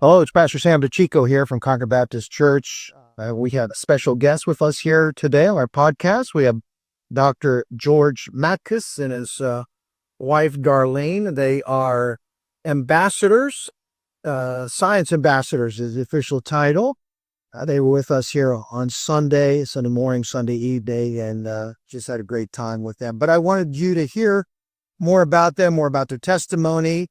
Hello, it's Pastor Sam DeChico here from Concord Baptist Church. We have a special guest with us here today on our podcast. We have Dr. George Matzko and his wife, Darlene. They are ambassadors, science ambassadors is the official title. They were with us here on Sunday morning, Sunday evening, and just had a great time with them. But I wanted you to hear more about them, more about their testimony.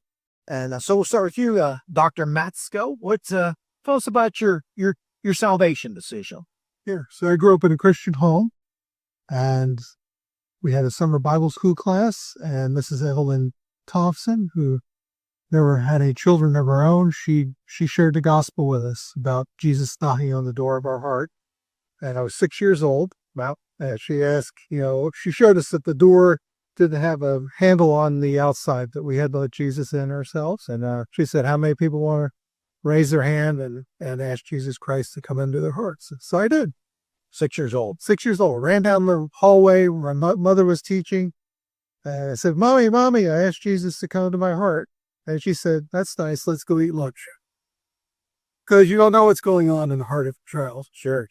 And so we'll start with you, Dr. Matzko. Tell us about your salvation decision. Here. So I grew up in a Christian home, and we had a summer Bible school class, and Mrs. Evelyn Thompson, who never had any children of her own, she shared the gospel with us about Jesus knocking on the door of our heart. And I was 6 years old. She asked, she showed us that the door didn't have a handle on the outside, that we had to let Jesus in ourselves. And she said, how many people want to raise their hand and ask Jesus Christ to come into their hearts? So I did. 6 years old. 6 years old. Ran down the hallway where my mother was teaching. I said, Mommy, I asked Jesus to come into my heart. And she said, that's nice. Let's go eat lunch. Because you don't know what's going on in the heart of a child. Sure.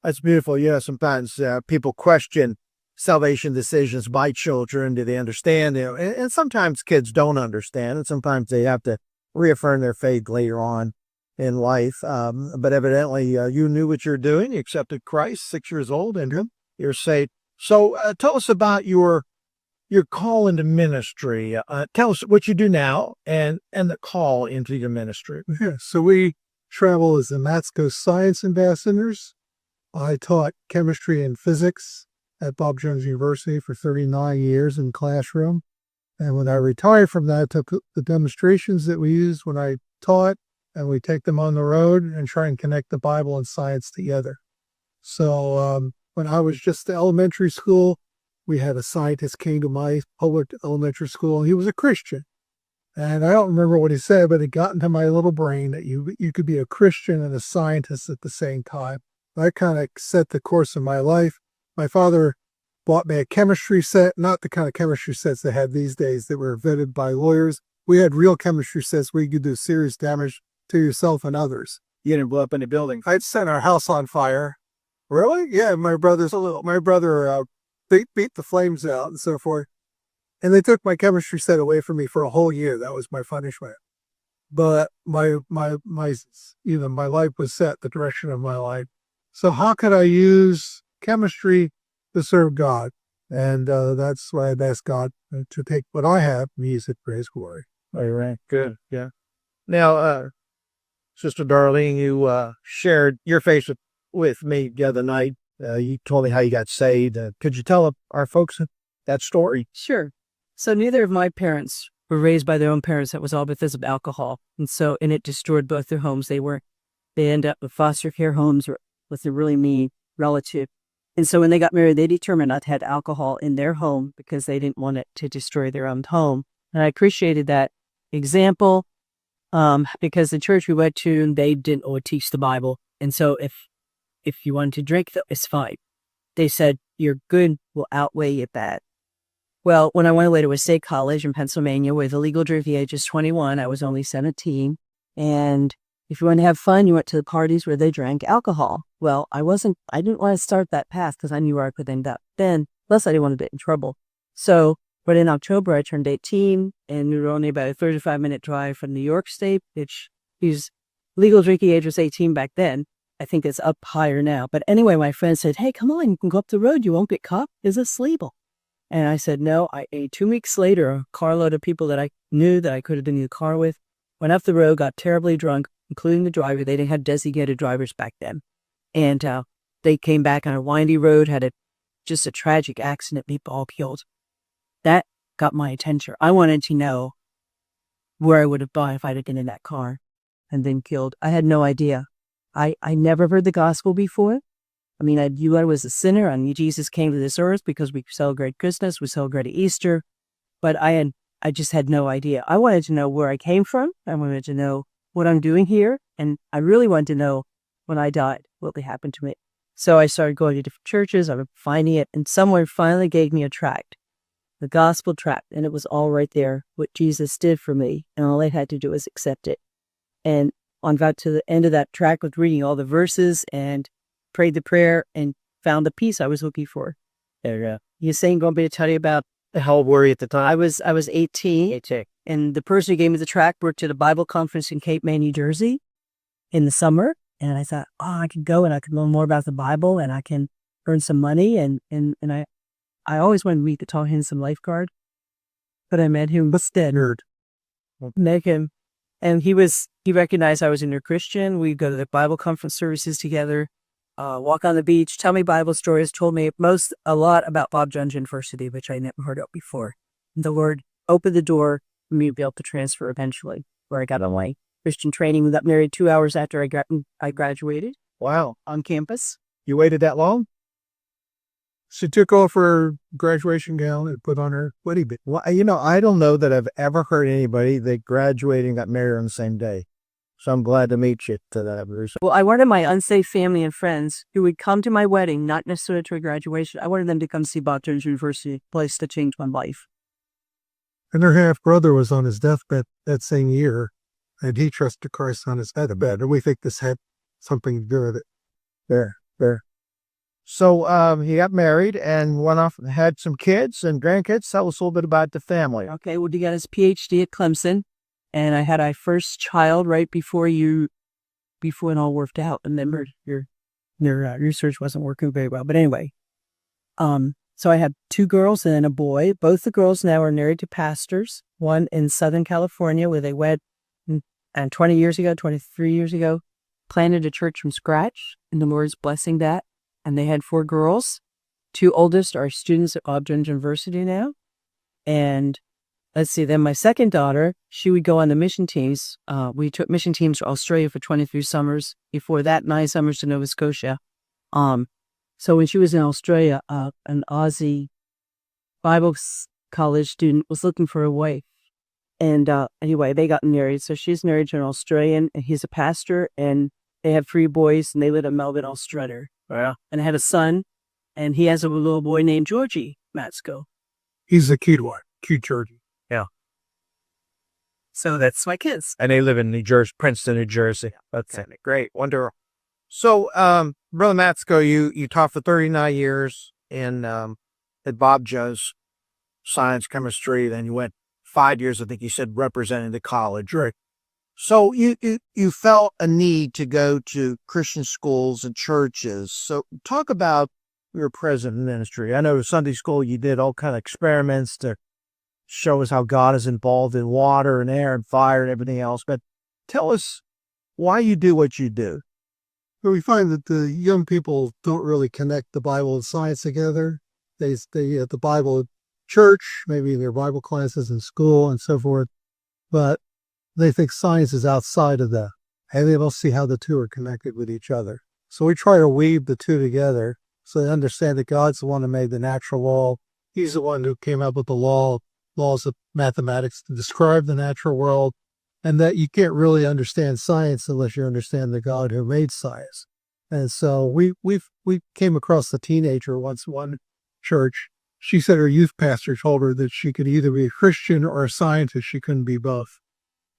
That's beautiful. Sometimes people question salvation decisions by children. Do they understand? And sometimes kids don't understand, and sometimes they have to reaffirm their faith later on in life. But evidently, you knew what you're doing. You accepted Christ, 6 years old, and you're saved. So tell us about your call into ministry. Tell us what you do now and the call into your ministry. Yeah, so we travel as the Matzko Science Ambassadors. I taught chemistry and physics at Bob Jones University for 39 years in classroom. And when I retired from that, I took the demonstrations that we used when I taught, and we take them on the road and try and connect the Bible and science together. So when I was just in elementary school, we had a scientist came to my public elementary school, and he was a Christian. And I don't remember what he said, but it got into my little brain that you could be a Christian and a scientist at the same time. That kind of set the course of my life. My father bought me a chemistry set, not the kind of chemistry sets they have these days that were vetted by lawyers. We had real chemistry sets where you could do serious damage to yourself and others. You didn't blow up any buildings. I'd set our house on fire. Really? Yeah, my brother beat the flames out and so forth. And they took my chemistry set away from me for a whole year. That was my punishment. But my life was set, the direction of my life. So how could I use chemistry to serve God? And that's why I'd ask God to take what I have and use it for His glory. All right. Good. Yeah. Now, Sister Darlene, you shared your faith with me the other night. You told me how you got saved. Could you tell our folks that story? Sure. So neither of my parents were raised by their own parents. That was all because of alcohol. And it destroyed both their homes. They ended up with foster care homes or with a really mean relative. And so when they got married, they determined not to have alcohol in their home because they didn't want it to destroy their own home. And I appreciated that example because the church we went to, they didn't teach the Bible. And so if you wanted to drink, it's fine. They said, your good will outweigh your bad. Well, when I went away to a state college in Pennsylvania where the legal drinking age is 21, I was only 17. And if you want to have fun, you went to the parties where they drank alcohol. Well, I didn't want to start that path because I knew where I could end up then, plus I didn't want to get in trouble. So, but in October, I turned 18, and we were only about a 35-minute drive from New York State, which whose legal drinking age was 18 back then. I think it's up higher now. But anyway, my friend said, hey, come on, you can go up the road. You won't get caught. Is this legal? And I said, no. 2 weeks later, a carload of people that I knew that I could have been in the car with went up the road, got terribly drunk, including the driver. They didn't have designated drivers back then. And they came back on a windy road, had just a tragic accident, people all killed. That got my attention. I wanted to know where I would have been if I'd have been in that car and been killed. I had no idea. I never heard the gospel before. I mean, I knew I was a sinner. I knew Jesus came to this earth because we celebrate Christmas, we celebrate Easter. But I just had no idea. I wanted to know where I came from. I wanted to know what I'm doing here. And I really wanted to know when I died, what would happen to me. So I started going to different churches. I was finding it. And someone finally gave me a tract, the gospel tract. And it was all right there, what Jesus did for me. And all I had to do was accept it. And got to the end of that track with reading all the verses and prayed the prayer and found the peace I was looking for. There you go. You saying going to tell you about How old were you at the time? I was 18, 18. and the person who gave me the track worked at a Bible conference in Cape May, New Jersey in the summer. And I thought, I could go and I could learn more about the Bible and I can earn some money. And I always wanted to meet the Tall, Handsome lifeguard, but I met him instead. Met him, and he recognized I was a new Christian. We'd go to the Bible conference services together, walk on the beach, tell me Bible stories, told me a lot about Bob Jones University, which I never heard of before. And the Lord opened the door for me to be able to transfer eventually, where I got on my Christian training. We got married 2 hours after I graduated. Wow. On campus. You waited that long? She took off her graduation gown and put on her wedding band. Well, I don't know that I've ever heard anybody that graduated and got married on the same day. So I'm glad to meet you to that. Well, I wanted my unsafe family and friends who would come to my wedding, not necessarily to a graduation. I wanted them to come see Bob Jones University, a place to change my life. And her half-brother was on his deathbed that same year, and he trusted Christ on his deathbed. And we think this had something to do with it. There. So he got married and went off and had some kids and grandkids. Tell us a little bit about the family. Okay, well, he got his PhD at Clemson, and I had our first child right before it all worked out. Remember, your research wasn't working very well. But anyway, so I had 2 girls and a boy. Both the girls now are married to pastors, one in Southern California where they wed, and 23 years ago, planted a church from scratch, and the Lord's blessing that. And they had 4 girls. 2 oldest are students at Bob Jones University now. And let's see, then my second daughter, she would go on the mission teams. We took mission teams to Australia for 23 summers. Before that, 9 summers to Nova Scotia. So when she was in Australia, an Aussie Bible college student was looking for a wife. And anyway, they got married. So she's married to an Australian, and he's a pastor, and they have 3 boys, and they live in Melbourne, Australia. Yeah. And I had a son, and he has a little boy named Georgie Matzko. He's a cute one, cute Georgie. Yeah. So that's my kids. And they live in New Jersey, Princeton, New Jersey. That's great. Wonderful. So, Brother Matzko, you taught for 39 years at Bob Jones Science, Chemistry. Then you went 5 years, I think you said, representing the college. Right. So you felt a need to go to Christian schools and churches. So talk about your present ministry. I know Sunday school, you did all kind of experiments to show us how God is involved in water and air and fire and everything else. But tell us why you do what you do. But we find that the young people don't really connect the Bible and science together. They at the Bible at church, maybe in their Bible classes in school and so forth. But they think science is outside of that, and they don't see how the two are connected with each other. So we try to weave the two together so they understand that God's the one who made the natural law. He's the one who came up with the laws of mathematics to describe the natural world, and that you can't really understand science unless you understand the God who made science. And so we came across a teenager once, one church. She said her youth pastor told her that she could either be a Christian or a scientist. She couldn't be both.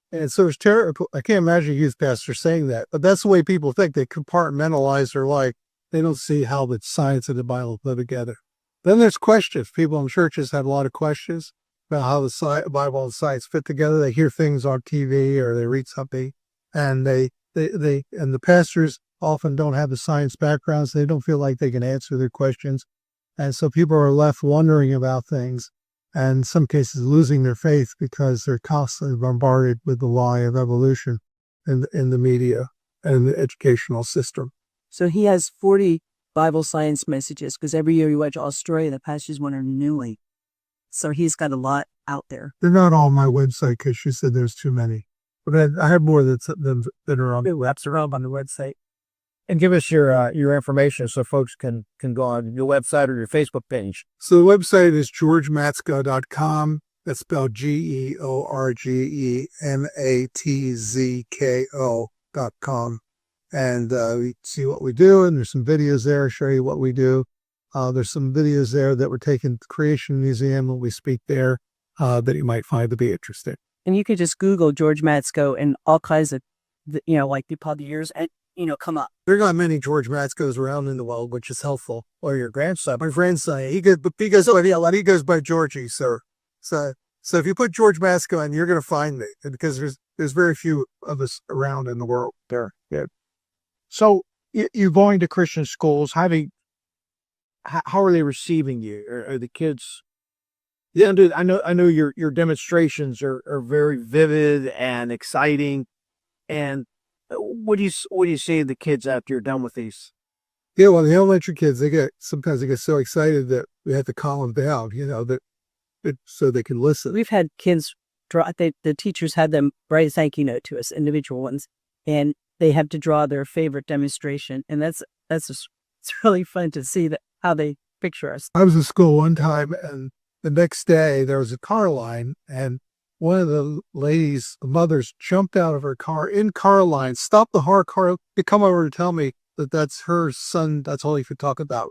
And so it's terrible. I can't imagine a youth pastor saying that, but that's the way people think. They compartmentalize their life. They don't see how the science and the Bible go together. Then there's questions. People in churches have a lot of questions about how the Bible and science fit together. They hear things on TV or they read something, and and the pastors often don't have the science backgrounds. They don't feel like they can answer their questions. And so people are left wondering about things, and in some cases losing their faith because they're constantly bombarded with the lie of evolution in the media and the educational system. So he has 40 Bible science messages, because every year he went to Australia, the pastors went renewing. So he's got a lot out there. They're not all on my website because she said there's too many. But I have more that are on. That's around on the website. And give us your information so folks can go on your website or your Facebook page. So the website is georgematzko.com. That's spelled GeorgeMatzko.com. And we see what we do, and there's some videos there show you what we do. There's some videos there that were taken at the Creation Museum when we speak there that you might find to be interesting. And you could just Google George Matzko, and all kinds of like the years and, come up. There are not many George Matzkos around in the world, which is helpful. Or your grandson. My grandson, he goes by Georgie, sir. So if you put George Matzko in, you're going to find me because there's very few of us around in the world. There. Good. So you're going to Christian schools. How are they receiving you? Are the kids? Yeah, dude, I know your demonstrations are very vivid and exciting. And what do you say to the kids after you're done with these? Yeah, well, the elementary kids, sometimes they get so excited that we have to calm them down, so they can listen. We've had kids draw. The teachers had them write a thank you note to us, individual ones, and they have to draw their favorite demonstration, and it's really fun to see how they picture us. I was in school one time, and the next day there was a car line, and one of the mothers jumped out of her car in car line, stopped the car to come over to tell me that that's her son. That's all he could talk about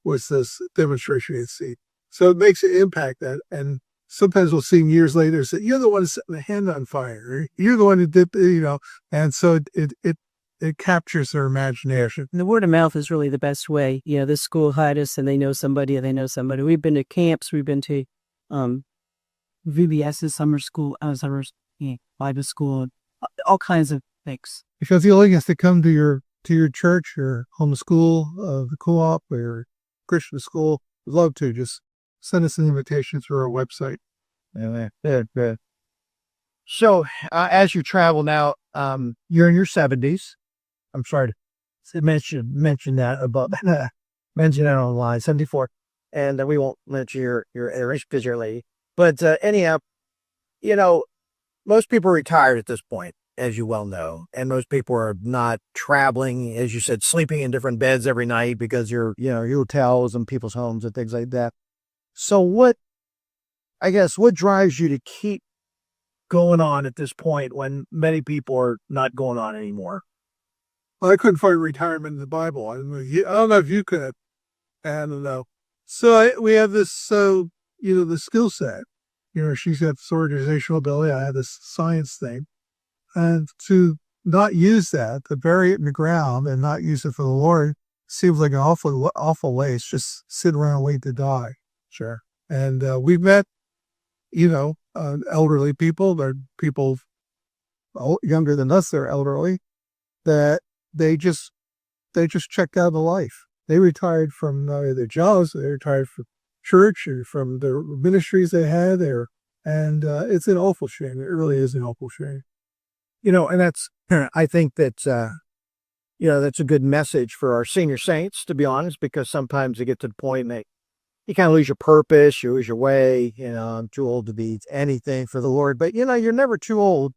was this demonstration he'd seen. So it makes an impact and sometimes we'll see him years later say, you're the one who set the hand on fire. You're the one who did, and so it captures their imagination. And the word of mouth is really the best way. This school hired us and they know somebody and they know somebody. We've been to camps. We've been to VBS's summer school, Bible school, all kinds of things. Because the only has to come to your church or home school, the co-op or Christian school, we'd love to just send us an invitation through our website. Yeah, good. So as you travel now, you're in your 70s. I'm sorry to mention that about mention that online, 74, and we won't mention your age because you're a lady. But anyhow, most people are retired at this point, as you well know, and most people are not traveling, as you said, sleeping in different beds every night because your hotels and people's homes and things like that. So what drives you to keep going on at this point when many people are not going on anymore? Well, I couldn't find retirement in the Bible. I don't know if you could. I don't know. So we have this, the skill set. She's got this organizational ability. I have this science thing. And to not use that, to bury it in the ground and not use it for the Lord, seems like an awful waste. Just sit around and wait to die. Sure. And we've met, elderly people, they're people younger than us, they're elderly, that they just checked out of life. They retired from their jobs, they retired from church or from the ministries they had there. And it's an awful shame. It really is an awful shame. And that's, I think that's a good message for our senior saints, to be honest, because sometimes they get to the point and you kind of lose your purpose, you lose your way. I'm too old to be anything for the Lord, but you're never too old.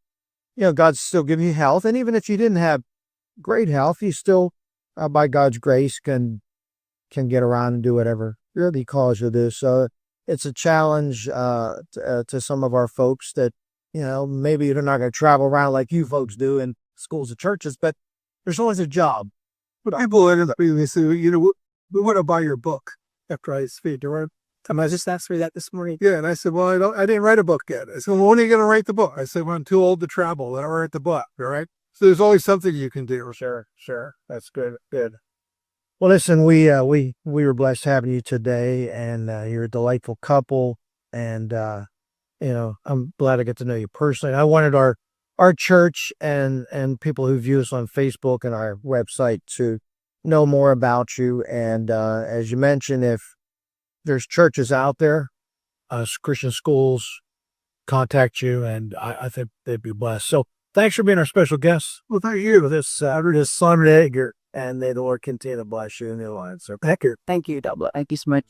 God's still giving you health. And even if you didn't have great health, you still, by God's grace, can get around and do whatever really calls you to do. So it's a challenge to some of our folks that, maybe they're not going to travel around like you folks do in schools and churches, but there's always a job. But people ended up being, they say, we want to buy your book after I speak. I just asked me that this morning. Yeah, and I said, well, I didn't write a book yet. I said, well, when are you going to write the book? I said, well, I'm too old to travel. Then I'll write the book, all right? So there's always something you can do. Sure. That's good. Well, listen, we were blessed having you today, and you're a delightful couple, and I'm glad I get to know you personally. I wanted our church and people who view us on Facebook and our website to know more about you. And as you mentioned, if there's churches out there, Christian schools, contact you, and I think they'd be blessed. So thanks for being our special guest. Well, thank you. This Sunday, and may the Lord continue to bless you in your lives. So Thank you, Double. Thank you so much.